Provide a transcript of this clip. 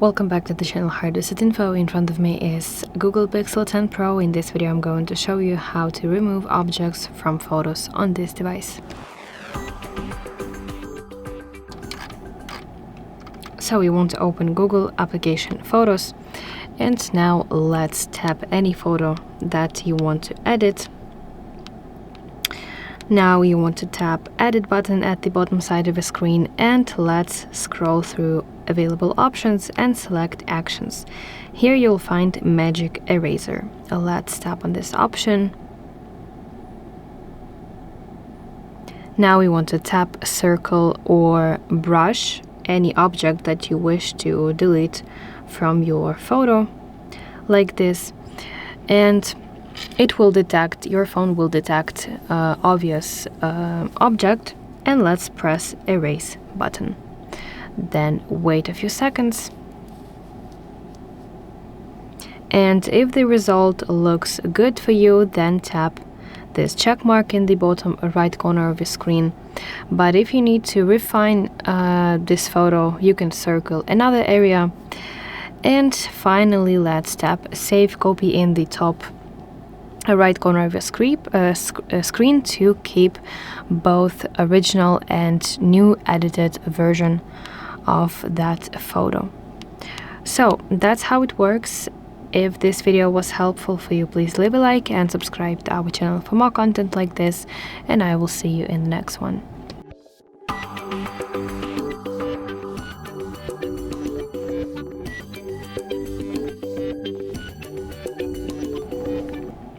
Welcome back to the channel HardReset.Info. In front of me is Google Pixel 10 Pro. In this video I'm going to show you how to remove objects from photos on this device. So you want to open Google application Photos, and now let's tap any photo that you want to edit. Now you want to tap Edit button at the bottom side of the screen, and let's scroll through available options and select Actions. Here you'll find Magic Eraser. Let's tap on this option. Now we want to tap Circle or Brush any object that you wish to delete from your photo, like this, and your phone will detect obvious object, and let's press Erase button. Then wait a few seconds, and if the result looks good for you, then tap this check mark in the bottom right corner of your screen. But if you need to refine this photo, you can circle another area. And finally, let's tap Save Copy in the top right corner of your screen to keep both original and new edited version of that photo. So that's how it works. If this video was helpful for you, please leave a like and subscribe to our channel for more content like this, and I will see you in the next one.